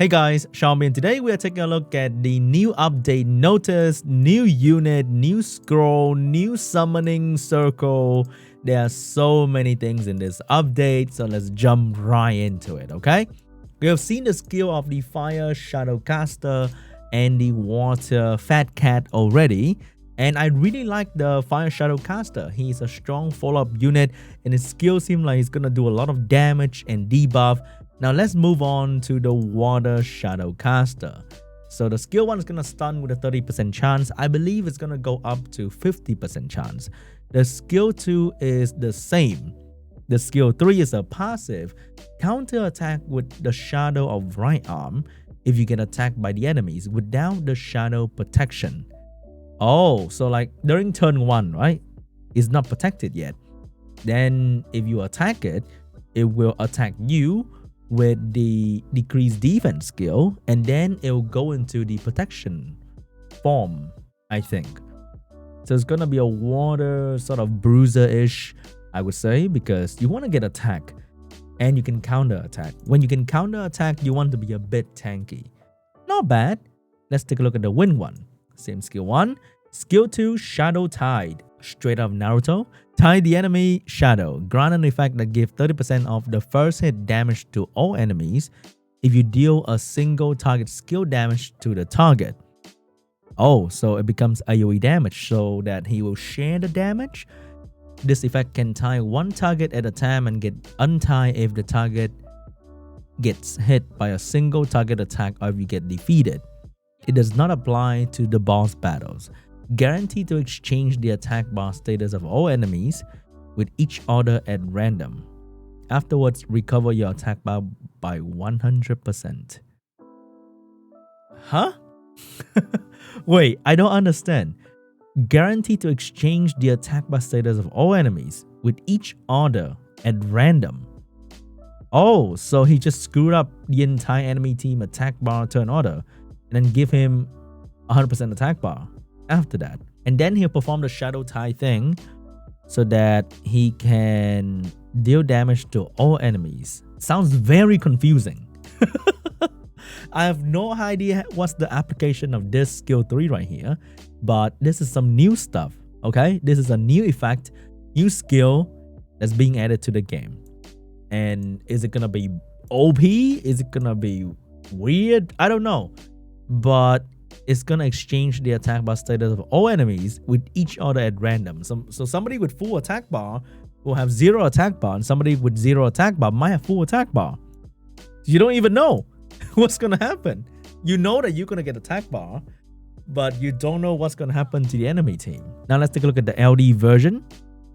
Hey guys, SeanB, and today we are taking a look at the new update notice, new unit, new scroll, new summoning circle. There are so many things in this update, so let's jump right into it, okay? We have seen the skill of the Fire Shadowcaster and the Water Fat Cat already, and I really like the Fire Shadowcaster. He's a strong follow-up unit, and his skill seems like he's gonna do a lot of damage and debuff. Now let's move on to the Water Shadowcaster. So the skill 1 is going to stun with a 30% chance. I believe it's going to go up to 50% chance. The skill 2 is the same. The skill 3 is a passive counter attack with the Shadow of Right Arm if you get attacked by the enemies without the Shadow protection. Oh, so like during turn 1, right? It's not protected yet. Then if you attack it, it will attack you with the decreased defense skill, and then it'll go into the protection form, I think. So it's gonna be a water sort of bruiser-ish, I would say, because you want to get attack and you can counter attack. When you can counter attack, you want to be a bit tanky. Not bad. Let's take a look at the Wind 1. Same skill 1. Skill 2, Shadow Tide. Straight up Naruto. Tide the enemy shadow. Grant an effect that gives 30% of the first hit damage to all enemies if you deal a single target skill damage to the target. Oh, so it becomes AoE damage so that he will share the damage. This effect can tie one target at a time and get untied if the target gets hit by a single target attack or if you get defeated. It does not apply to the boss battles. Guaranteed to exchange the attack bar status of all enemies with each other at random. Afterwards, recover your attack bar by 100%. Huh? Wait, I don't understand. Guaranteed to exchange the attack bar status of all enemies with each other at random. Oh, so he just screwed up the entire enemy team attack bar turn order and then give him 100% attack bar after that. And then he'll perform the Shadow Tie thing so that he can deal damage to all enemies. Sounds very confusing. I have no idea what's the application of this skill 3 right here, but this is some new stuff, okay? This is a new effect, new skill that's being added to the game. And is it gonna be OP? Is it gonna be weird? I don't know. But it's gonna exchange the attack bar status of all enemies with each other at random. So somebody with full attack bar will have 0 attack bar, and somebody with 0 attack bar might have full attack bar. You don't even know what's gonna happen. You know that you're gonna get attack bar, but you don't know what's gonna happen to the enemy team. Now let's take a look at the LD version.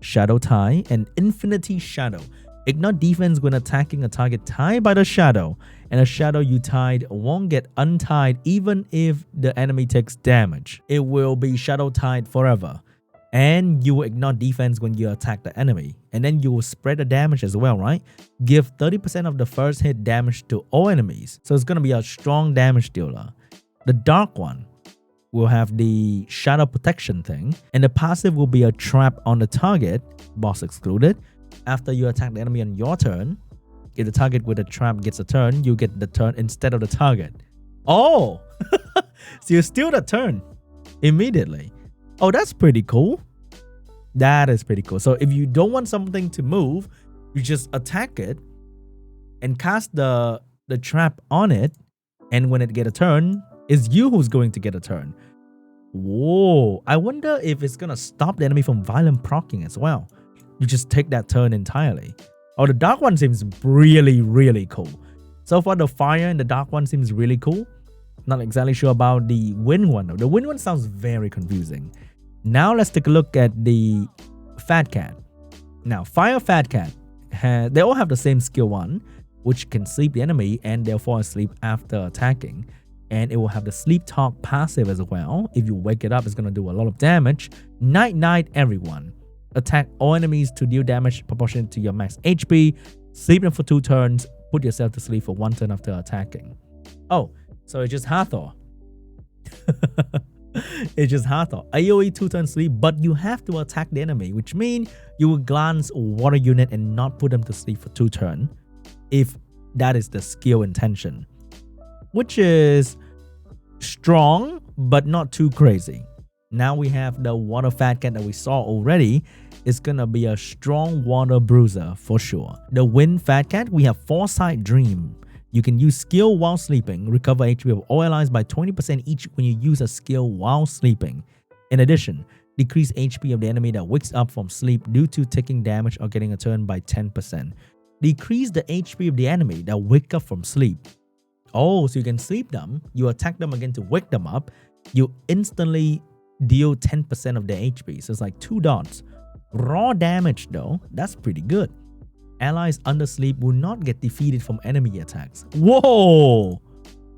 Shadow Tie and Infinity Shadow. Ignore defense when attacking a target tied by the shadow, and a shadow you tied won't get untied even if the enemy takes damage. It will be shadow tied forever, and you will ignore defense when you attack the enemy, and then you will spread the damage as well, right? Give 30% of the first hit damage to all enemies, so it's gonna be a strong damage dealer. The dark one will have the shadow protection thing, and the passive will be a trap on the target, boss excluded. After you attack the enemy on your turn, if the target with the trap gets a turn, you get the turn instead of the target. Oh! So you steal the turn immediately. Oh, that's pretty cool. That is pretty cool. So if you don't want something to move, you just attack it and cast the trap on it, and when it get a turn, it's you who's going to get a turn. Whoa. I wonder if it's gonna stop the enemy from violent proccing as well. You just take that turn entirely. Oh, the dark one seems really, really cool. So far, the fire and the dark one seems really cool. Not exactly sure about the wind one though. The wind one sounds very confusing. Now let's take a look at the Fat Cat. Now, Fire Fat Cat, they all have the same skill 1, which can sleep the enemy and they'll fall asleep after attacking. And it will have the Sleep Talk passive as well. If you wake it up, it's going to do a lot of damage. Night Night everyone. Attack all enemies to deal damage proportionate to your max HP. Sleep them for 2 turns. Put yourself to sleep for 1 turn after attacking. Oh, so it's just Hathor. It's just Hathor. AoE 2 turn sleep, but you have to attack the enemy, which means you will glance water unit and not put them to sleep for 2 turns if that is the skill intention. which is strong but not too crazy. Now we have the water fat cat that we saw already. It's gonna be a strong water bruiser for sure. The wind fat cat, we have foresight dream. You can use skill while sleeping, recover HP of all allies by 20% each when you use a skill while sleeping. In addition, decrease HP of the enemy that wakes up from sleep due to taking damage or getting a turn by 10%. Decrease the HP of the enemy that wake up from sleep. Oh, so you can sleep them, you attack them again to wake them up, you instantly deal 10% of their HP. So it's like 2 dots. Raw damage though, that's pretty good. Allies under sleep will not get defeated from enemy attacks. Whoa!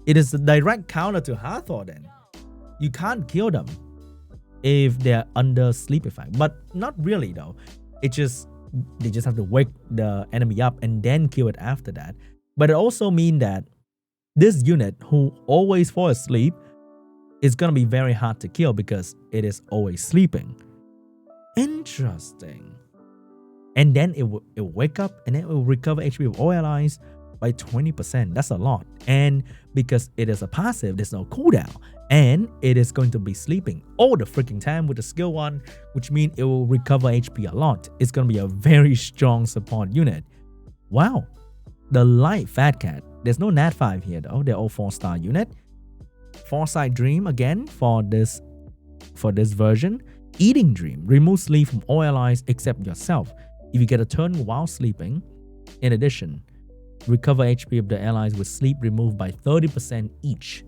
It is a direct counter to Hathor then. You can't kill them if they're under sleep effect. But not really though. They just have to wake the enemy up and then kill it after that. But it also means that this unit who always falls asleep is going to be very hard to kill because it is always sleeping. Interesting. And then it will wake up and then it will recover HP of all allies by 20%. That's a lot. And because it is a passive, there's no cooldown. And it is going to be sleeping all the freaking time with the skill 1, which means it will recover HP a lot. It's going to be a very strong support unit. Wow. The light fat cat. There's no Nat 5 here though. They're all 4-star unit. Foresight dream again for this version. Eating dream. Remove sleep from all allies except yourself if you get a turn while sleeping. In addition, recover HP of the allies with sleep removed by 30% each.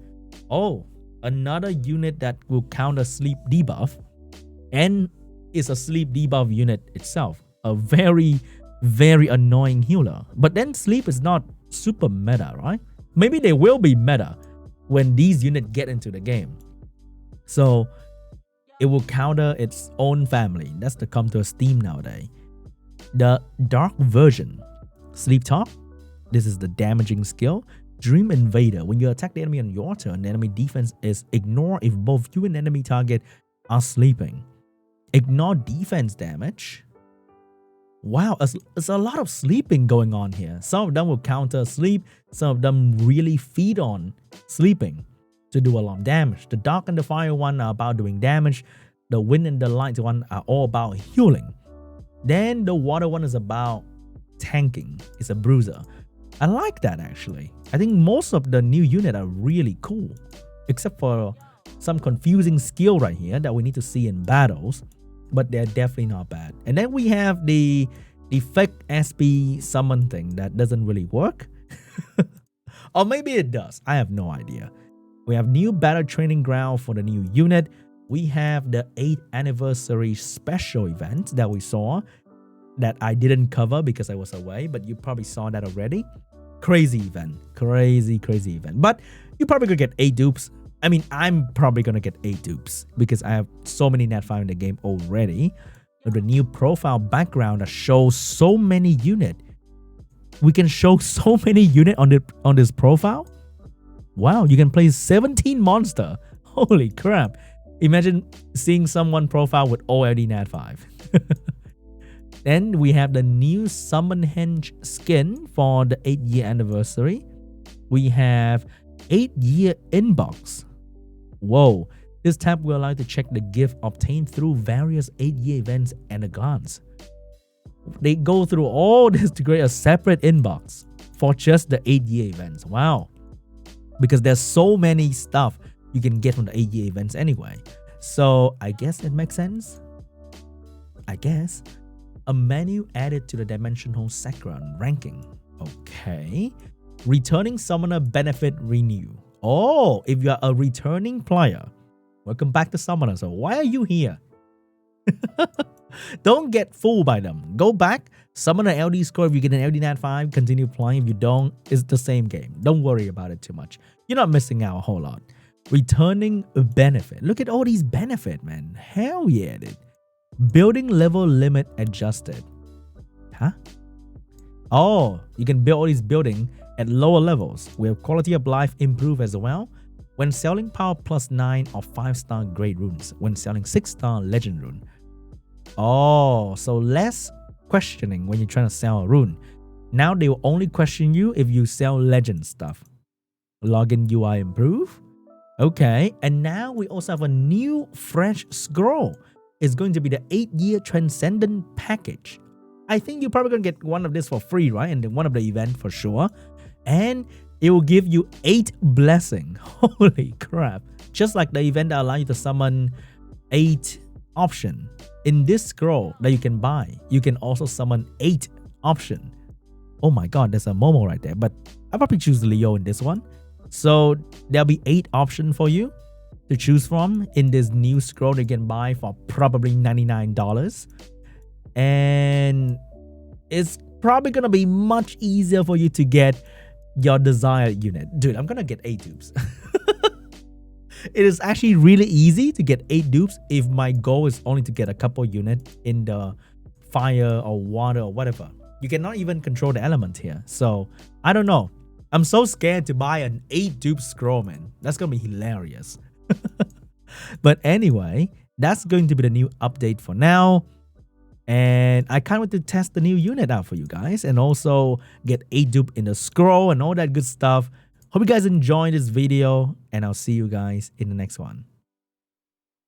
Oh, another unit that will counter sleep debuff and is a sleep debuff unit itself. A very, very annoying healer. But then sleep is not super meta, right? Maybe they will be meta when these units get into the game. So it will counter its own family. That's the come to a Steam nowadays. The dark version. Sleep Talk. This is the damaging skill. Dream Invader. When you attack the enemy on your turn, the enemy defense is ignore if both you and enemy target are sleeping. Ignore defense damage. Wow, it's a lot of sleeping going on here. Some of them will counter sleep. Some of them really feed on sleeping to do a lot of damage. The dark and the fire one are about doing damage. The wind and the light one are all about healing. Then the water one is about tanking. It's a bruiser. I like that actually. I think most of the new units are really cool. Except for some confusing skill right here that we need to see in battles. But they're definitely not bad. And then we have the fake SP summon thing that doesn't really work. Or maybe it does. I have no idea. We have new battle training ground for the new unit. We have the 8th anniversary special event that we saw that I didn't cover because I was away, but you probably saw that already. Crazy event. Crazy event. But you probably could get 8 dupes. I mean, I'm probably going to get 8 dupes because I have so many Nat 5 in the game already. With the new profile background that shows so many units. We can show so many units on this profile. Wow, you can play 17 monster. Holy crap. Imagine seeing someone profile with already Nat 5. Then we have the new Summon Henge skin for the 8th-year anniversary. We have 8-year inbox. Whoa, this tab will allow you to check the gift obtained through various 8-year events at a glance. They go through all this to create a separate inbox for just the 8-year events. Wow. Because there's so many stuff you can get from the 8-year events anyway. So I guess it makes sense. I guess. A menu added to the Dimensional Sacron ranking. Okay. Returning Summoner benefit renew. Oh, if you're a returning player, welcome back to Summoner. So why are you here? Don't get fooled by them. Go back, summon an LD score. If you get an LD Nat 5, continue playing. If you don't, it's the same game. Don't worry about it too much. You're not missing out a whole lot. Returning a benefit. Look at all these benefits, man. Hell yeah, dude. Building level limit adjusted. Huh? Oh, you can build all these buildings at lower levels where quality of life improve as well. When selling power +9 or 5-star grade runes. When selling 6-star legend rune. Oh, so less questioning when you're trying to sell a rune. Now they will only question you if you sell legend stuff. Login UI improve. Okay, and now we also have a new fresh scroll. It's going to be the 8-year Transcendent package. I think you're probably going to get one of this for free, right? And then one of the event for sure. And it will give you 8 blessing. Holy crap. Just like the event that allows you to summon 8 option. In this scroll that you can buy, you can also summon 8 option. Oh my god, there's a Momo right there. But I'll probably choose Leo in this one. So there'll be 8 options for you to choose from in this new scroll that you can buy for probably $99. And it's probably gonna be much easier for you to get your desired unit. Dude, I'm gonna get 8 dupes. It is actually really easy to get 8 dupes if my goal is only to get a couple units in the fire or water or whatever. You cannot even control the element here. So I don't know. I'm so scared to buy an 8 dupe scroll, man. That's gonna be hilarious. But anyway, that's going to be the new update for now. And I can't wait to test the new unit out for you guys and also get 8 dupe in the scroll and all that good stuff. Hope you guys enjoyed this video and I'll see you guys in the next one.